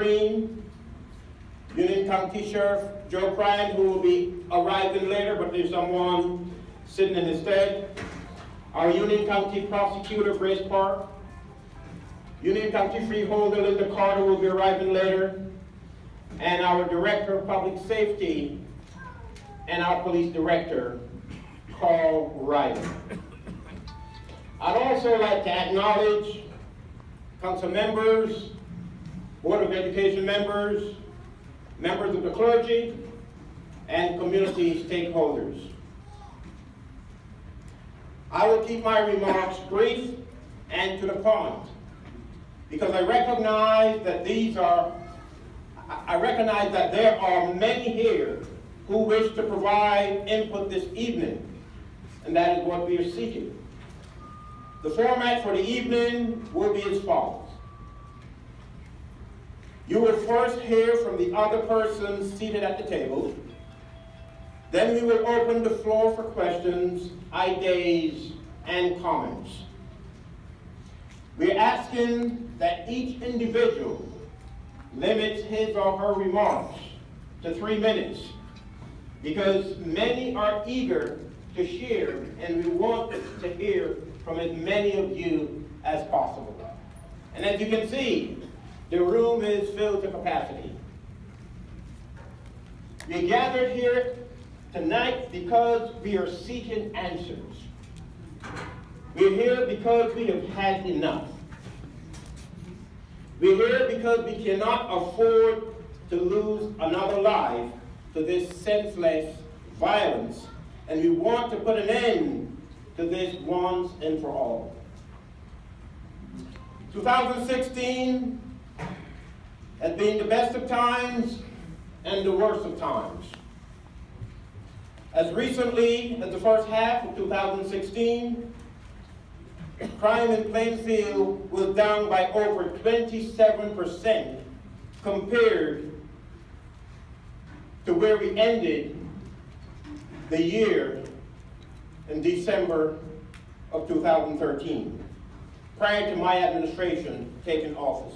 Green, Union County Sheriff Joe Prine, who will be arriving later, but there's someone sitting in his stead. Our Union County Prosecutor, Grace Park. Union County Freeholder, Linda Carter, will be arriving later. And our Director of Public Safety and our Police Director, Carl Ryder. I'd also like to acknowledge council members, Board of Education members, members of the clergy, and community stakeholders. I will keep my remarks brief and to the point, because I recognize that there are many here who wish to provide input this evening, and that is what we are seeking. The format for the evening will be as follows. You will first hear from the other persons seated at the table. Then we will open the floor for questions, ideas, and comments. We're asking that each individual limits his or her remarks to 3 minutes, because many are eager to share, and we want to hear from as many of you as possible. And as you can see, the room is filled to capacity. We gathered here tonight because we are seeking answers. We're here because we have had enough. We're here because we cannot afford to lose another life to this senseless violence, and we want to put an end to this once and for all. 2016 has been the best of times and the worst of times. As recently as the first half of 2016, crime in Plainfield was down by over 27% compared to where we ended the year in December of 2013, prior to my administration taking office.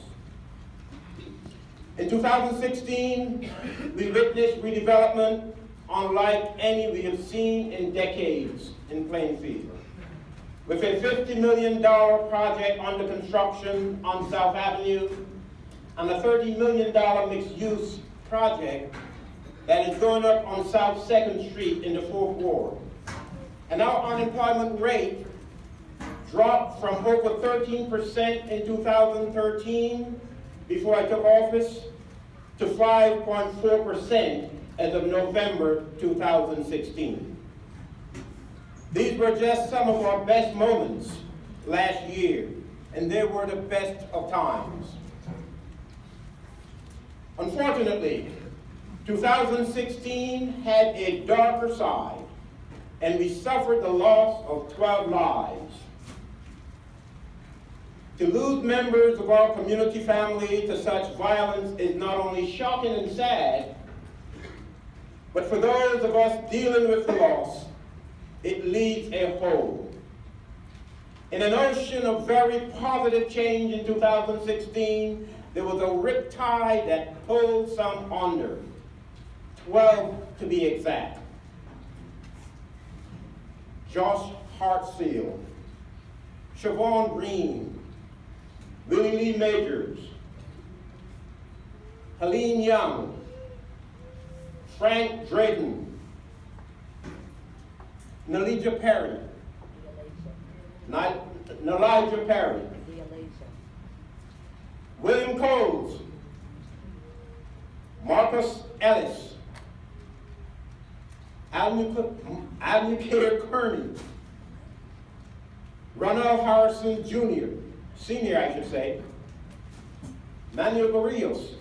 In 2016, we witnessed redevelopment unlike any we have seen in decades in Plainfield, with a $50 million project under construction on South Avenue and a $30 million mixed-use project that is going up on South 2nd Street in the 4th Ward. And our unemployment rate dropped from over 13% in 2013, before I took office, to 5.4% as of November 2016. These were just some of our best moments last year, and they were the best of times. Unfortunately, 2016 had a darker side, and we suffered the loss of 12 lives. To lose members of our community family to such violence is not only shocking and sad, but for those of us dealing with the loss, it leaves a hole. In an ocean of very positive change in 2016, there was a riptide that pulled some under, 12 to be exact. Josh Hartsfield, Siobhan Green, Willie Lee Majors, Helene Young, Frank Drayton, Nelijah Perry, Nelijah Perry, William Coles, Marcus Ellis, Abnukir Kearney, Ronald Harrison Jr., Senior I should say, Manuel Barrios,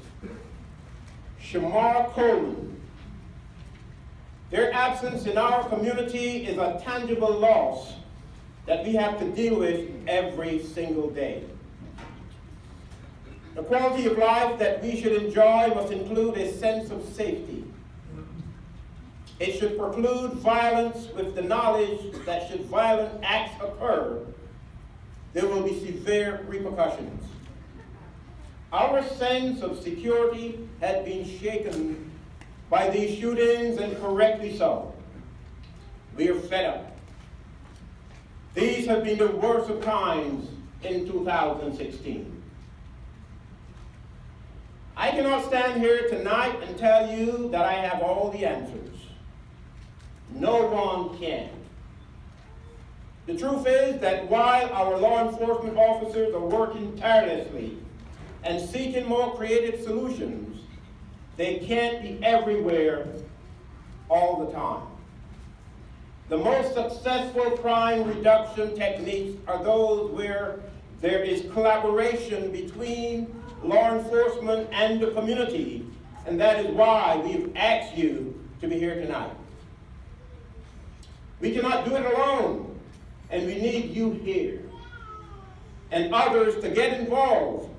Shamar Coleman. Their absence in our community is a tangible loss that we have to deal with every single day. The quality of life that we should enjoy must include a sense of safety. It should preclude violence with the knowledge that should violent acts occur, there will be severe repercussions. Our sense of security had been shaken by these shootings, and correctly so. We are fed up. These have been the worst of times in 2016. I cannot stand here tonight and tell you that I have all the answers. No one can. The truth is that while our law enforcement officers are working tirelessly and seeking more creative solutions, they can't be everywhere all the time. The most successful crime reduction techniques are those where there is collaboration between law enforcement and the community, and that is why we've asked you to be here tonight. We cannot do it alone, and we need you here and others to get involved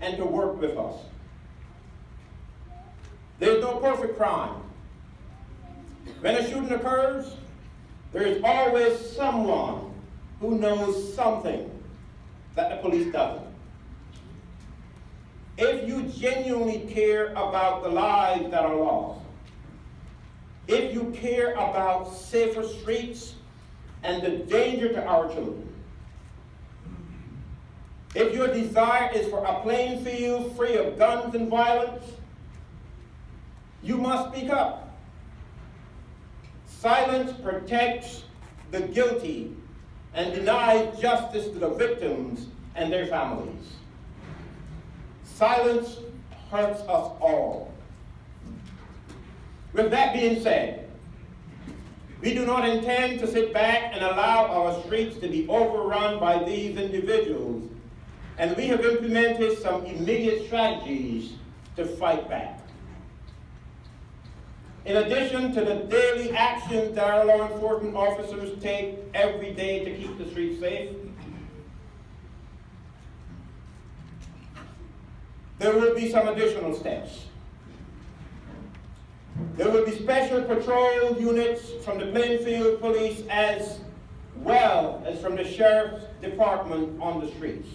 and to work with us. There's no perfect crime. When a shooting occurs, there is always someone who knows something that the police doesn't. If you genuinely care about the lives that are lost, if you care about safer streets and the danger to our children, if your desire is for a Plainfield free of guns and violence, you must speak up. Silence protects the guilty and denies justice to the victims and their families. Silence hurts us all. With that being said, we do not intend to sit back and allow our streets to be overrun by these individuals, and we have implemented some immediate strategies to fight back. In addition to the daily actions that our law enforcement officers take every day to keep the streets safe, there will be some additional steps. There will be special patrol units from the Plainfield Police as well as from the Sheriff's Department on the streets.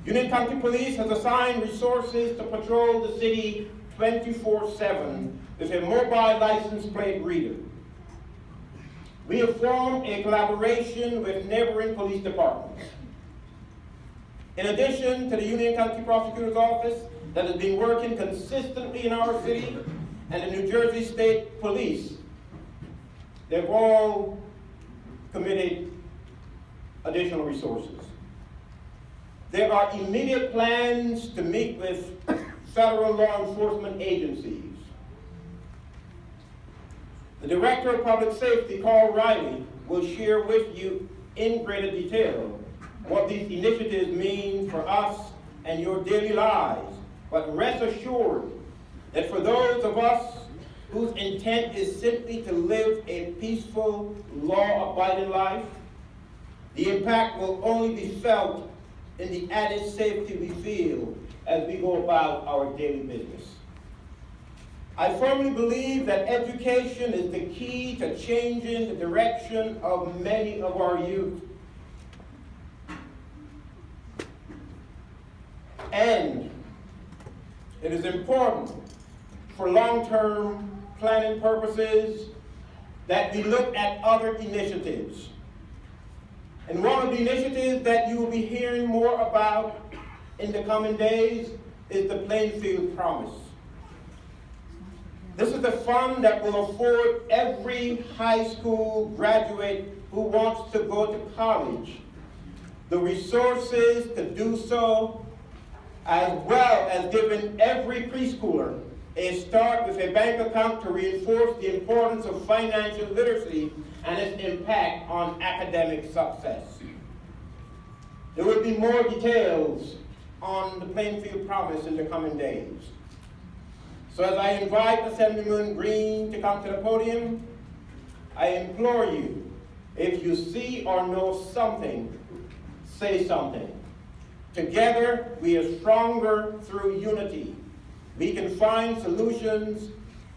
Union County Police has assigned resources to patrol the city 24/7 with a mobile license plate reader. We have formed a collaboration with neighboring police departments. In addition to the Union County Prosecutor's Office that has been working consistently in our city and the New Jersey State Police, they've all committed additional resources. There are immediate plans to meet with federal law enforcement agencies. The Director of Public Safety, Carl Riley, will share with you in greater detail what these initiatives mean for us and your daily lives. But rest assured that for those of us whose intent is simply to live a peaceful, law-abiding life, the impact will only be felt in the added safety we feel as we go about our daily business. I firmly believe that education is the key to changing the direction of many of our youth. And it is important for long-term planning purposes that we look at other initiatives. And one of the initiatives that you will be hearing more about in the coming days is the Plainfield Promise. This is the fund that will afford every high school graduate who wants to go to college the resources to do so, as well as giving every preschooler a start with a bank account to reinforce the importance of financial literacy and its impact on academic success. There will be more details on the Plainfield Promise in the coming days. So as I invite Assemblyman Green to come to the podium, I implore you, if you see or know something, say something. Together, we are stronger through unity. We can find solutions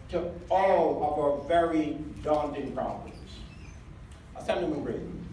to all of our very daunting problems. Assemblyman Green.